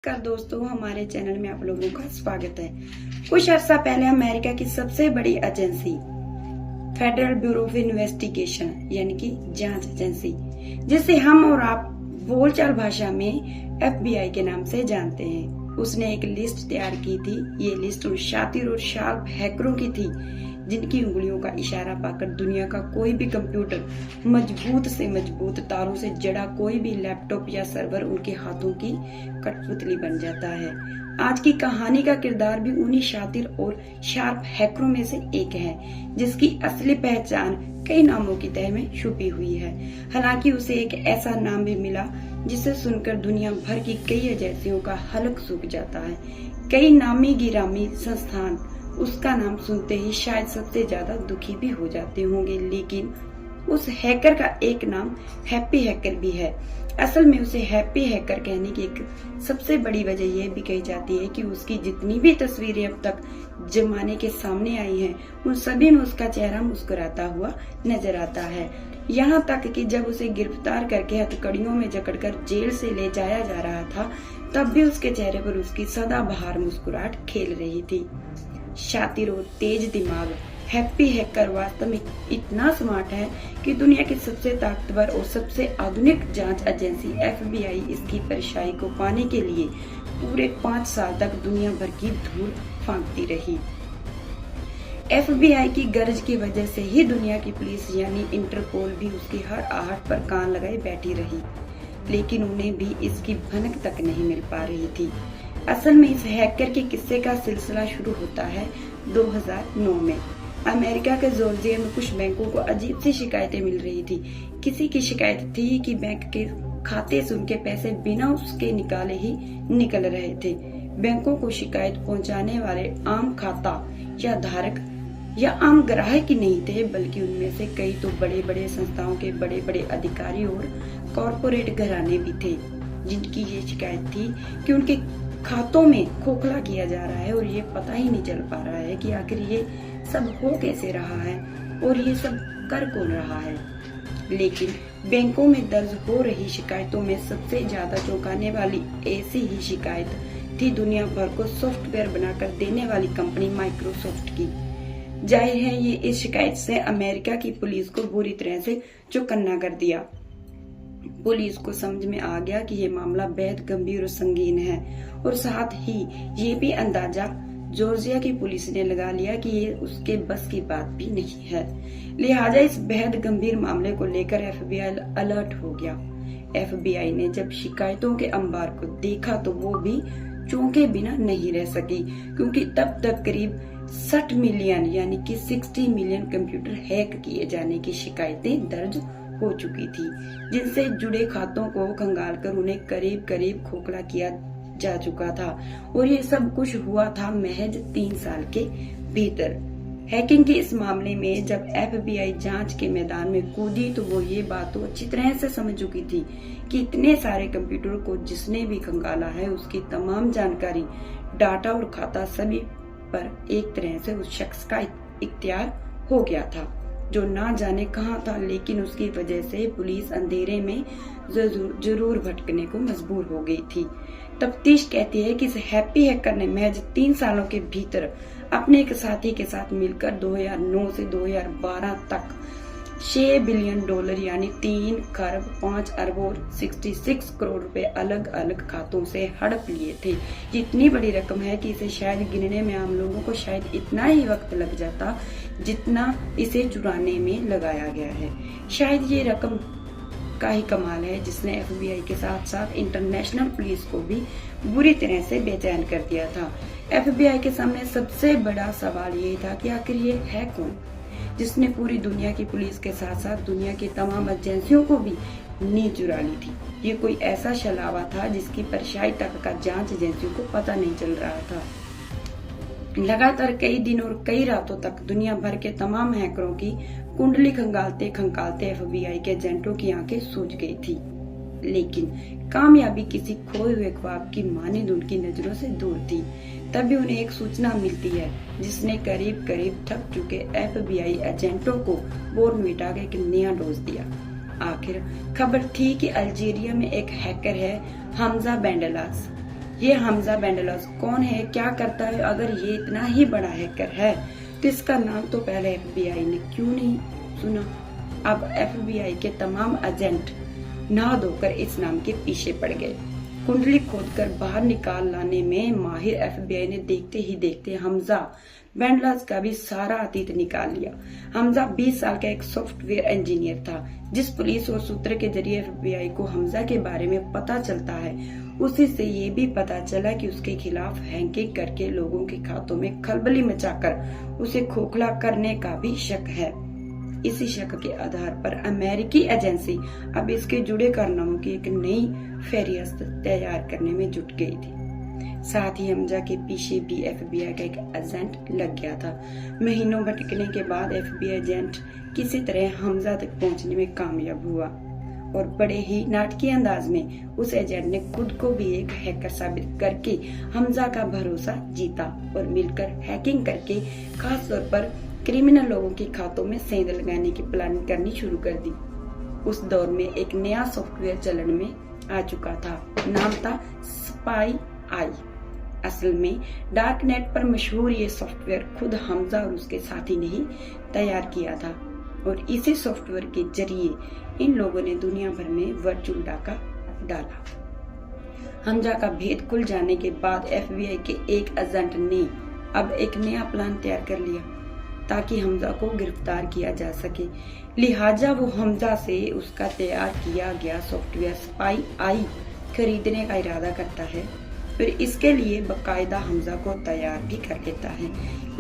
नमस्कार दोस्तों, हमारे चैनल में आप लोगों का स्वागत है। कुछ अर्सा पहले अमेरिका की सबसे बड़ी agency federal bureau of investigation यानी कि जांच एजेंसी, जिसे हम और आप बोलचाल भाषा में FBI के नाम से जानते हैं, उसने एक लिस्ट तैयार की थी। ये लिस्ट उन शातिर और शार्प हैकरों की थी जिनकी उंगलियों का इशारा पाकर दुनिया का कोई भी कंप्यूटर, मजबूत से मजबूत तारों से जड़ा कोई भी लैपटॉप या सर्वर उनके हाथों की कठपुतली बन जाता है। आज की कहानी का किरदार भी उन्हीं शातिर और शार्प हैकरों में से एक है, जिसकी असली पहचान कई नामों की तह में छुपी हुई है। हालांकि उसे एक ऐसा नाम भी मिला जिसे सुनकर दुनिया भर की कई एजेंसियों का हलक सूख जाता है। कई नामी गिरामी संस्थान उसका नाम सुनते ही शायद सबसे ज्यादा दुखी भी हो जाते होंगे, लेकिन उस हैकर का एक नाम हैप्पी हैकर भी है। असल में उसे हैप्पी हैकर कहने की एक सबसे बड़ी वजह यह भी कही जाती है कि उसकी जितनी भी तस्वीरें अब तक जमाने के सामने आई हैं, उन सभी में उसका चेहरा मुस्कुराता हुआ नजर आता है। यहाँ तक कि जब उसे गिरफ्तार करके हथकड़ियों में जकड़कर जेल से ले जाया जा रहा था, तब भी उसके चेहरे पर उसकी सदाबहार मुस्कुराहट खेल रही थी। शातिर और तेज दिमाग हैप्पी हैकर वास्तव में इतना स्मार्ट है कि दुनिया की सबसे ताकतवर और सबसे आधुनिक जांच एजेंसी FBI इसकी परछाई को पाने के लिए पूरे 5 साल तक दुनिया भर की धूल फांकती रही। FBI की गरज की वजह से ही दुनिया की पुलिस यानी इंटरपोल भी उसकी हर आहट पर कान लगाए बैठी रही, लेकिन उन्हें भी इसकी भनक तक नहीं मिल पा रही थी। असल में इस हैकर के किस्से का सिलसिला शुरू होता है 2009 में। अमेरिका के जॉर्जिया में कुछ बैंकों को अजीब सी शिकायतें मिल रही थी। किसी की शिकायत थी कि बैंक के खाते से उनके पैसे बिना उसके निकाले ही निकल रहे थे। बैंकों को शिकायत पहुंचाने वाले आम खाता या धारक या आम ग्राहक ही नहीं थे, बल्कि उनमें से कई तो बड़े बड़े संस्थाओं के बड़े बड़े अधिकारी और कॉरपोरेट घराने भी थे, जिनकी ये शिकायत थी कि उनके खातों में खोखला किया जा रहा है और ये पता ही नहीं चल पा रहा है कि आखिर ये सब हो कैसे रहा है और ये सब कर कौन रहा है। लेकिन बैंकों में दर्ज हो रही शिकायतों में सबसे ज्यादा चौंकाने वाली ऐसी ही शिकायत थी दुनिया भर को सॉफ्टवेयर बनाकर देने वाली कंपनी माइक्रोसॉफ्ट की। जाहिर है ये इस शिकायत से अमेरिका की पुलिस को बुरी तरह से चौकन्ना कर दिया। पुलिस को समझ में आ गया कि ये मामला बेहद गंभीर और संगीन है, और साथ ही ये भी अंदाजा जॉर्जिया की पुलिस ने लगा लिया कि ये उसके बस की बात भी नहीं है। लिहाजा इस बेहद गंभीर मामले को लेकर FBI अलर्ट हो गया। FBI ने जब शिकायतों के अंबार को देखा तो वो भी चौंके बिना नहीं रह सकी, क्योंकि तब तक करीब 60 मिलियन यानी कि 60 मिलियन कंप्यूटर हैक किए जाने की शिकायतें दर्ज हो चुकी थी, जिनसे जुड़े खातों को खंगालकर उन्हें करीब करीब खोखला किया जा चुका था। और ये सब कुछ हुआ था महज 3 साल के भीतर। हैकिंग के इस मामले में जब FBI जांच के मैदान में कूदी तो वो ये बात तो अच्छी तरह से समझ चुकी थी कि इतने सारे कंप्यूटर को जिसने भी खंगाला है, उसकी तमाम जानकारी, डाटा और खाता सभी पर एक तरह से उस शख्स का इख्तियार हो गया था, जो ना जाने कहाँ था, लेकिन उसकी वजह से पुलिस अंधेरे में जरूर भटकने को मजबूर हो गई थी। तफ्तीश कहती है कि इस हैप्पी हैकर ने महज 3 सालों के भीतर अपने एक साथी के साथ मिलकर 2009 से 2012 तक $6 बिलियन यानी 3 खरब 5 अरब और 66 करोड़ रुपए अलग अलग खातों से हड़प लिए थे। इतनी बड़ी रकम है कि इसे शायद गिनने में आम लोगों को शायद इतना ही वक्त लग जाता जितना इसे चुराने में लगाया गया है। शायद ये रकम का ही कमाल है जिसने FBI के साथ साथ इंटरनेशनल पुलिस को भी बुरी तरह से बेचैन कर दिया था। FBI के सामने सबसे बड़ा सवाल ये था कि आखिर ये है कौन, जिसने पूरी दुनिया की पुलिस के साथ साथ दुनिया की तमाम एजेंसियों को भी नींद चुरा ली थी। ये कोई ऐसा छलावा था जिसकी परछाई तक का जांच एजेंसियों को पता नहीं चल रहा था। लगातार कई दिन और कई रातों तक दुनिया भर के तमाम हैकरों की कुंडली खंगालते खंगालते FBI के एजेंटों की आंखें सूज गई थी, लेकिन कामयाबी किसी खोए हुए ख्वाब की मानिंद उनकी नजरों से दूर थी। तभी उन्हें एक सूचना मिलती है जिसने करीब करीब थक चुके FBI एजेंटों को बोर्नविटा का एक नया डोज दिया। आखिर खबर थी कि अल्जीरिया में एक हैकर है हमजा बेंडलास, ये हमजा बेंडलॉस कौन है, क्या करता है? अगर ये इतना ही बड़ा हैकर है तो इसका नाम तो पहले FBI ने क्यों नहीं सुना? अब FBI के तमाम एजेंट नहा धोकर इस नाम के पीछे पड़ गए। कुंडली खोदकर बाहर निकाल लाने में माहिर FBI ने देखते ही देखते हमजा बेंडलॉस का भी सारा अतीत निकाल लिया। हमजा 20 साल का एक सॉफ्टवेयर इंजीनियर था। जिस पुलिस और सूत्र के जरिए FBI को हमजा के बारे में पता चलता है, उसी से ये भी पता चला कि उसके खिलाफ हैकिंग करके लोगों के खातों में खलबली मचाकर उसे खोखला करने का भी शक है। इसी शक के आधार पर अमेरिकी एजेंसी अब इसके जुड़े कारनामों की एक नई फहरिस्त तैयार करने में जुट गई थी। साथ ही हमजा के पीछे भी FBI का एक एजेंट लग गया था। महीनों भटकने के बाद FBI एजेंट किसी तरह हमजा तक पहुंचने में कामयाब हुआ और बड़े ही नाटकीय अंदाज में उस एजेंट ने खुद को भी एक हैकर साबित करके हमजा का भरोसा जीता और मिलकर हैकिंग करके खास तौर पर क्रिमिनल लोगों के खातों में सेंध लगाने की प्लानिंग करनी शुरू कर दी। उस दौर में एक नया सॉफ्टवेयर चलन में आ चुका था। नाम था स्पाई आई। असल में डार्क नेट पर मशहूर ये सॉफ्टवेयर खुद हमजा और उसके साथी ने ही तैयार किया था और इसी सॉफ्टवेयर के जरिए इन लोगों ने दुनिया भर में वर्चुअल डाका डाला। हमजा का भेद खुल जाने के बाद FBI के एक एजेंट ने अब एक नया प्लान तैयार कर लिया ताकि हमजा को गिरफ्तार किया जा सके। लिहाजा वो हमजा से उसका तैयार किया गया सॉफ्टवेयर स्पाई आई खरीदने का इरादा करता है। फिर इसके लिए बकायदा हमजा को तैयार भी कर लेता है,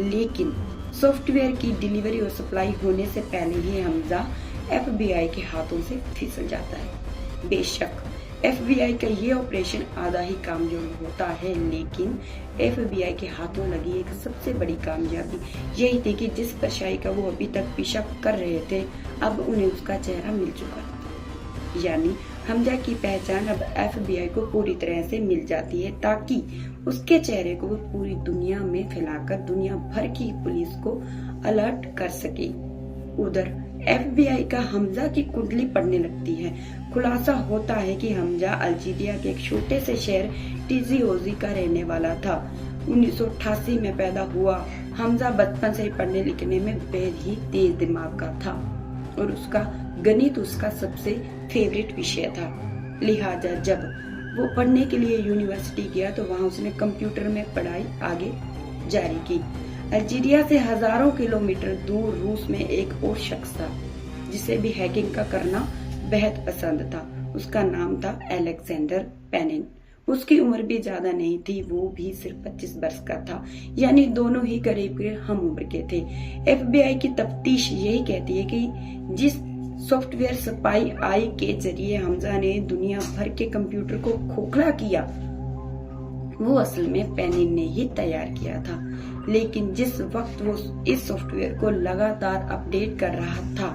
लेकिन सॉफ्टवेयर की डिलीवरी और सप्लाई होने से पहले ही हमजा FBI के हाथों से फिसल जाता है। बेशक FBI का ये ऑपरेशन आधा ही कामयाब होता है, लेकिन FBI के हाथों लगी एक सबसे बड़ी कामयाबी यही थी कि जिस परछाई का वो अभी तक पीछा कर रहे थे, अब उन्हें उसका चेहरा मिल चुका था। यानी हमजा की पहचान अब FBI को पूरी तरह से मिल जाती है ताकि उसके चेहरे को वो पूरी दुनिया में फैलाकर दुनिया भर की पुलिस को अलर्ट कर सके। उधर FBI का हमजा की कुंडली पड़ने लगती है। खुलासा होता है कि हमजा अल्जीरिया के एक छोटे से शहर टिजीओजी का रहने वाला था। 1988 में पैदा हुआ हमजा बचपन से ही पढ़ने लिखने में बेहद ही तेज दिमाग का था और उसका गणित उसका सबसे फेवरेट विषय था। लिहाजा जब वो पढ़ने के लिए यूनिवर्सिटी गया तो वहाँ उसने कंप्यूटर में पढ़ाई आगे जारी की। अल्जीरिया से हजारों किलोमीटर दूर रूस में एक और शख्स था जिसे भी हैकिंग का करना बेहद पसंद था। उसका नाम था अलेक्जेंडर पेनिन। उसकी उम्र भी ज्यादा नहीं थी, वो भी सिर्फ 25 वर्ष का था, यानी दोनों ही करीब हम उम्र के थे। FBI की तफ्तीश यही कहती है कि जिस सॉफ्टवेयर स्पाई आई के जरिए हमजा ने दुनिया भर के कंप्यूटर को खोखला किया, वो असल में पेनिन ने ही तैयार किया था। लेकिन जिस वक्त वो इस सॉफ्टवेयर को लगातार अपडेट कर रहा था,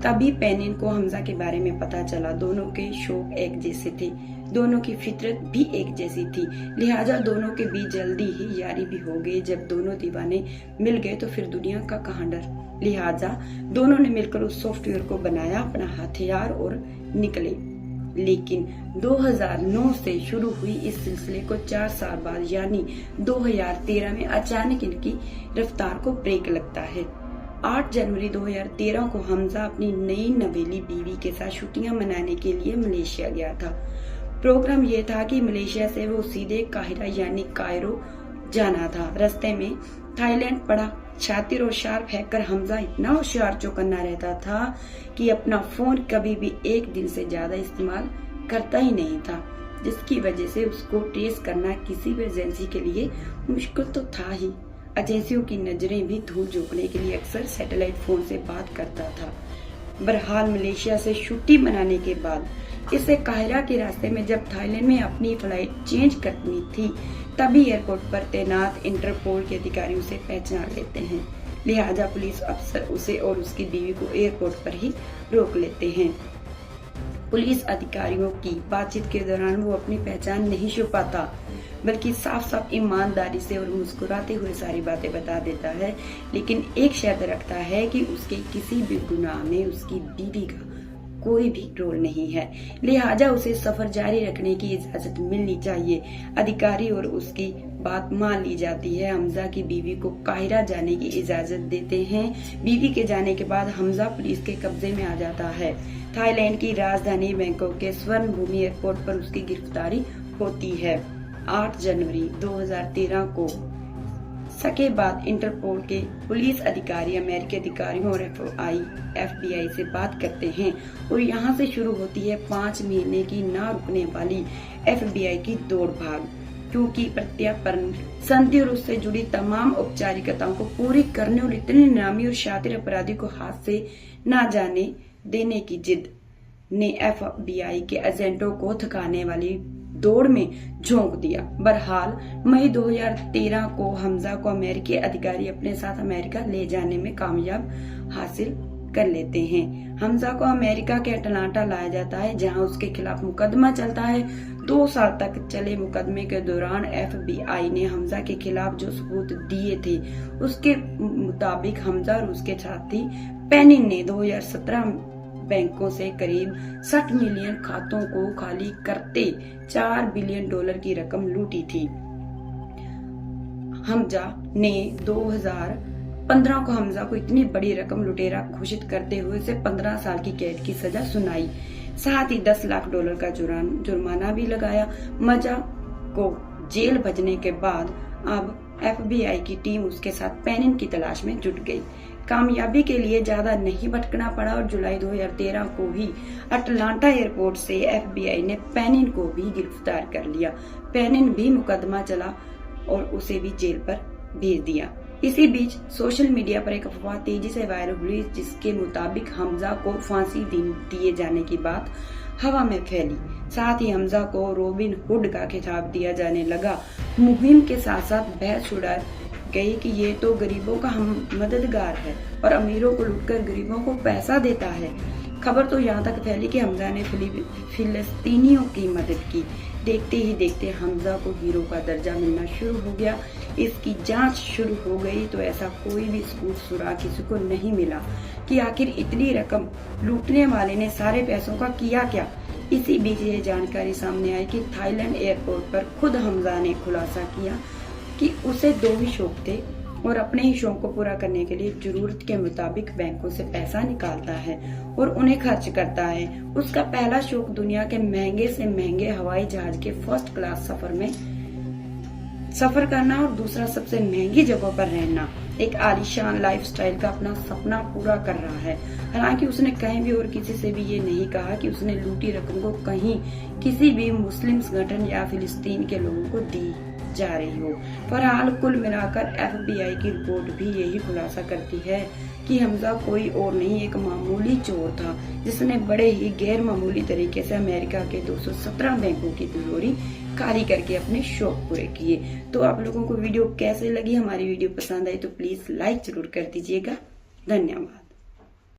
तभी पेनिन को हमजा के बारे में पता चला। दोनों के शौक एक जैसे थे, दोनों की फितरत भी एक जैसी थी, लिहाजा दोनों के बीच जल्दी ही यारी भी हो गई। जब दोनों दीवाने मिल गए तो फिर दुनिया का कहां डर। लिहाजा दोनों ने मिलकर उस सॉफ्टवेयर को बनाया अपना हथियार और निकले। लेकिन 2009 से शुरू हुई इस सिलसिले को 4 साल बाद यानी 2013 में अचानक इनकी रफ्तार को ब्रेक लगता है। 8 जनवरी 2013 को हमजा अपनी नई नवेली बीवी के साथ छुट्टियां मनाने के लिए मलेशिया गया था। प्रोग्राम ये था कि मलेशिया से वो सीधे काहिरा यानी कायरो जाना था। रास्ते में थाईलैंड पड़ा। शातिर और शार्प हैकर हमजा इतना होशियार चौकन्ना रहता था कि अपना फोन कभी भी एक दिन से ज्यादा इस्तेमाल करता ही नहीं था, जिसकी वजह से उसको ट्रेस करना किसी भी एजेंसी के लिए मुश्किल तो था ही। एजेंसियों की नजरें भी धूल झोंकने के लिए अक्सर सैटेलाइट फोन से बात करता था। बहरहाल मलेशिया से छुट्टी मनाने के बाद इसे काहिरा के रास्ते में जब थाईलैंड में अपनी फ्लाइट चेंज करनी थी, तभी एयरपोर्ट पर तैनात इंटरपोल के अधिकारी उसे पहचान लेते हैं। लिहाजा पुलिस अफसर उसे और उसकी बीवी को एयरपोर्ट पर ही रोक लेते हैं। पुलिस अधिकारियों की बातचीत के दौरान वो अपनी पहचान नहीं छुपाता, बल्कि साफ साफ ईमानदारी से और मुस्कुराते हुए सारी बातें बता देता है। लेकिन एक शर्त रखता है कि उसके किसी भी गुनाह में उसकी बीवी का कोई भी रोल नहीं है, लिहाजा उसे सफर जारी रखने की इजाजत मिलनी चाहिए। अधिकारी और उसकी बात मान ली जाती है। हमजा की बीवी को काहिरा जाने की इजाजत देते हैं। बीवी के जाने के बाद हमजा पुलिस के कब्जे में आ जाता है। थाईलैंड की राजधानी बैंकॉक के स्वर्ण भूमि एयरपोर्ट पर उसकी गिरफ्तारी होती है। 8 जनवरी 2013 को सके बाद इंटरपोल के पुलिस अधिकारी अमेरिकी अधिकारियों और FBI से बात करते हैं और यहाँ से शुरू होती है 5 महीने की ना रुकने वाली FBI की दौड़ भाग, क्योंकि प्रत्यार्पण संधि और उससे जुड़ी तमाम औपचारिकताओं को पूरी करने और इतने नामी और शातिर अपराधी को हाथ से ना जाने देने की जिद ने FBI के एजेंटों को थकाने वाली दौड़ में झोंक दिया। बहरहाल मई 2013 को हमजा को अमेरिकी अधिकारी अपने साथ अमेरिका ले जाने में कामयाब हासिल कर लेते हैं। हमजा को अमेरिका के अटलांटा लाया जाता है, जहां उसके खिलाफ मुकदमा चलता है। 2 साल तक चले मुकदमे के दौरान FBI ने हमजा के खिलाफ जो सबूत दिए थे, उसके मुताबिक हमजा और उसके साथी पेनिन ने 2017 बैंकों से करीब 60 मिलियन खातों को खाली करते $4 बिलियन की रकम लूटी थी। हमजा ने 2015 को हमजा को इतनी बड़ी रकम लुटेरा घोषित करते हुए उसे 15 साल की कैद की सजा सुनाई, साथ ही $10 लाख का जुर्माना भी लगाया। मजा को जेल भेजने के बाद अब FBI की टीम उसके साथ पेनिन की तलाश में जुट गई। कामयाबी के लिए ज्यादा नहीं भटकना पड़ा और जुलाई 2013 को ही अटलांटा एयरपोर्ट से FBI ने पेनिन को भी गिरफ्तार कर लिया। पेनिन भी मुकदमा चला और उसे भी जेल पर भेज दिया। इसी बीच सोशल मीडिया पर एक अफवाह तेजी से वायरल हुई, जिसके मुताबिक हमजा को फांसी दिए जाने की बात हवा में फैली। साथ ही हमजा को रॉबिन हुड का खिताब दिया जाने लगा। मुहिम के साथ साथ बहस छुड़ा गई कि ये तो गरीबों का हम मददगार है और अमीरों को लूटकर गरीबों को पैसा देता है। खबर तो यहाँ तक फैली कि हमजा ने फिलिस्तीनियों की मदद की। देखते ही देखते हमजा को हीरो का दर्जा मिलना शुरू हो गया। इसकी जांच शुरू हो गई तो ऐसा कोई भी सबूत सुराग किसी को नहीं मिला कि आखिर इतनी रकम लूटने वाले ने सारे पैसों का किया क्या। इसी बीच ये जानकारी सामने आई कि थाईलैंड एयरपोर्ट पर खुद हमजा ने खुलासा किया कि उसे 2 ही शौक थे और अपने ही शौक को पूरा करने के लिए जरूरत के मुताबिक बैंकों से पैसा निकालता है और उन्हें खर्च करता है। उसका पहला शौक दुनिया के महंगे से महंगे हवाई जहाज के फर्स्ट क्लास सफर करना और दूसरा सबसे महंगी जगहों पर रहना। एक आलीशान लाइफस्टाइल का अपना सपना पूरा कर रहा है। हालांकि उसने कहीं भी और किसी से भी ये नहीं कहा कि उसने लूटी रकम को कहीं किसी भी मुस्लिम संगठन या फिलिस्तीन के लोगों को दी जा रही हो। बहरहाल कुल मिलाकर FBI की रिपोर्ट भी यही खुलासा करती है कि हमजा कोई और नहीं, एक मामूली चोर था जिसने बड़े ही गैर मामूली तरीके से अमेरिका के 217 बैंकों की तिजोरी खाली करके अपने शौक पूरे किए। तो आप लोगों को वीडियो कैसे लगी? हमारी वीडियो पसंद आई तो प्लीज लाइक जरूर कर दीजिएगा। धन्यवाद।